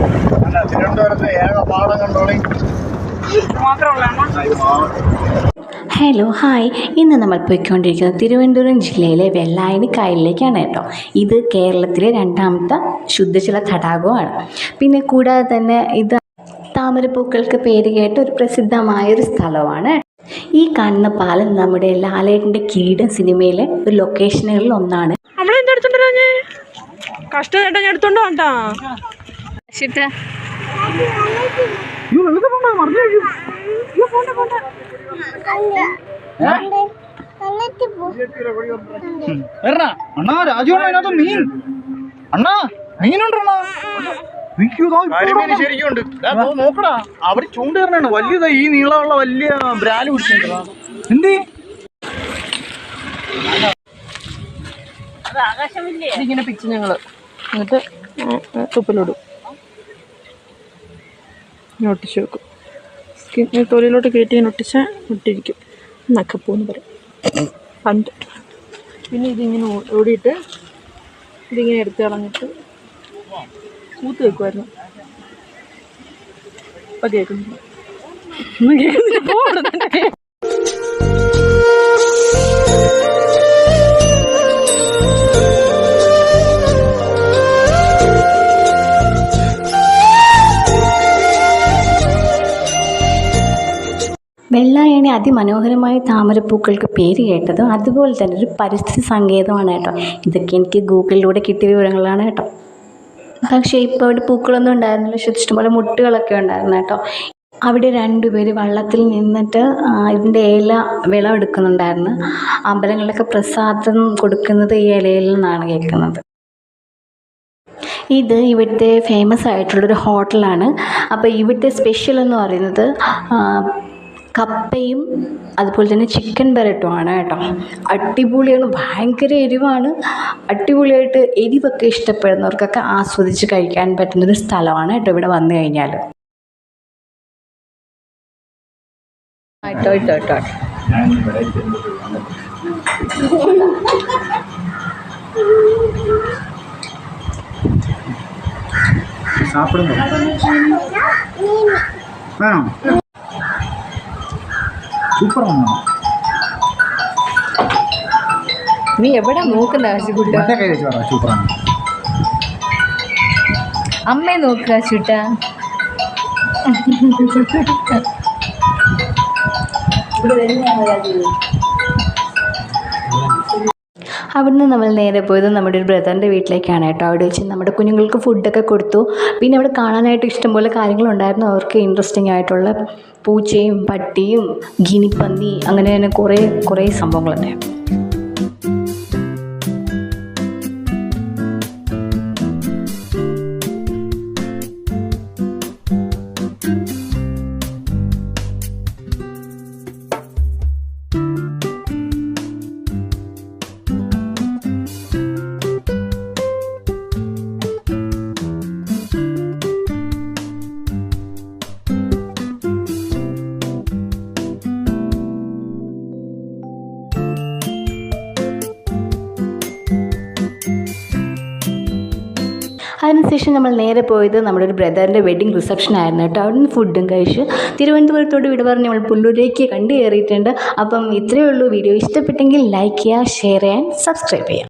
തിരുവനന്തപുരത്ത് ഏക പാടം കണ്ടോളി. ഹലോ ഹായ്, ഇന്ന് നമ്മൾ പോയിക്കൊണ്ടിരിക്കുന്നത് തിരുവനന്തപുരം ജില്ലയിലെ വെള്ളായണി കായലിലേക്കാണ് കേട്ടോ. ഇത് കേരളത്തിലെ രണ്ടാമത്തെ ശുദ്ധജല തടാകമാണ്. പിന്നെ കൂടാതെ തന്നെ ഇത് താമരപ്പൂക്കൾക്ക് പേര് കേട്ട ഒരു പ്രസിദ്ധമായൊരു സ്ഥലമാണ്. ഈ കാണുന്ന പാലം നമ്മുടെ ലാലേട്ടൻ്റെ കിരീടം സിനിമയിലെ ഒരു ലൊക്കേഷനുകളിൽ ഒന്നാണ്. ശരിക്കും നോക്കടാ, അവിടെ ചൂണ്ടേറിനാണ് വലിയതാ. ഈ നീളമുള്ള വലിയ ബ്രാല് പിടിച്ചിട്ടുണ്ടോ എന്ത്? ഇതിങ്ങനെ പിച്ച് ഞങ്ങള് എന്നിട്ട് തുപ്പിലിടും, ഒട്ടിച്ച് വെക്കും. തൊലിയിലോട്ട് കയറ്റി ഒട്ടിച്ചാൽ ഒട്ടിരിക്കും. നക്കപ്പൂന്ന് പറയും പണ്ട്. പിന്നെ ഇതിങ്ങനെ ഓടിയിട്ട് ഇതിങ്ങനെ എടുത്ത് കളഞ്ഞിട്ട് കൂത്ത് വെക്കുമായിരുന്നു. ഇപ്പം കേൾക്കുന്നില്ല. വെള്ളായണി അതിമനോഹരമായ താമരപ്പൂക്കൾക്ക് പേര് കേട്ടതും അതുപോലെ തന്നെ ഒരു പരിസ്ഥിതി സങ്കേതമാണ് കേട്ടോ. ഇതൊക്കെ എനിക്ക് ഗൂഗിളിലൂടെ കിട്ടിയ വിവരങ്ങളാണ് കേട്ടോ. പക്ഷേ ഇപ്പോൾ അവിടെ പൂക്കളൊന്നും ഉണ്ടായിരുന്നില്ല, ഇഷ്ടംപോലെ മുട്ടുകളൊക്കെ ഉണ്ടായിരുന്നു കേട്ടോ. അവിടെ രണ്ടുപേര് വള്ളത്തിൽ നിന്നിട്ട് ഇതിൻ്റെ ഇല വിളവെടുക്കുന്നുണ്ടായിരുന്നു. അമ്പലങ്ങളിലൊക്കെ പ്രസാദം കൊടുക്കുന്നത് ഈ ഇലയിൽ നിന്നാണ് കേൾക്കുന്നത്. ഇത് ഇവിടുത്തെ ഫേമസ് ആയിട്ടുള്ളൊരു ഹോട്ടലാണ്. അപ്പോൾ ഇവിടുത്തെ സ്പെഷ്യൽ എന്ന് പറയുന്നത് കപ്പയും അതുപോലെ തന്നെ ചിക്കൻ ബരട്ടുമാണ് കേട്ടോ. അടിപൊളിയാണ്, ഭയങ്കര എരിവാണ്. അടിപൊളിയായിട്ട് എരിവൊക്കെ ഇഷ്ടപ്പെടുന്നവർക്കൊക്കെ ആസ്വദിച്ച് കഴിക്കാൻ പറ്റുന്നൊരു സ്ഥലമാണ് കേട്ടോ ഇവിടെ വന്നു കഴിഞ്ഞാൽ. നീ എവിടെ നോക്കുന്ന അമ്മയെ നോക്കുക ചുട്ടാ. അവിടുന്ന് നമ്മൾ നേരെ പോയത് നമ്മുടെ ഒരു ബ്രദറിൻ്റെ വീട്ടിലേക്കാണ് കേട്ടോ. അവിടെ വെച്ച് നമ്മുടെ കുഞ്ഞുങ്ങൾക്ക് ഫുഡൊക്കെ കൊടുത്തു. പിന്നെ അവിടെ കാണാനായിട്ട് ഇഷ്ടംപോലെ കാര്യങ്ങളുണ്ടായിരുന്നു. അവർക്ക് ഇൻട്രസ്റ്റിംഗ് ആയിട്ടുള്ള പൂച്ചയും പട്ടിയും ഗിനിപ്പന്നി അങ്ങനെ തന്നെ കുറേ സംഭവങ്ങളുണ്ടായിരുന്നു. അതിനുശേഷം നമ്മൾ നേരെ പോയത് നമ്മുടെ ഒരു ബ്രദറിൻ്റെ വെഡ്ഡിങ് റിസപ്ഷൻ ആയിരുന്നു കേട്ടോ. അവിടെ നിന്ന് ഫുഡും കഴിച്ച് തിരുവനന്തപുരത്തോട് വിട പറഞ്ഞ് നമ്മൾ പുല്ലൂരേക്ക് കണ്ടു കയറിയിട്ടുണ്ട്. അപ്പം ഇത്രയേ ഉള്ളൂ. വീഡിയോ ഇഷ്ടപ്പെട്ടെങ്കിൽ ലൈക്ക് ചെയ്യുക, ഷെയർ ചെയ്യാൻ, സബ്സ്ക്രൈബ് ചെയ്യുക.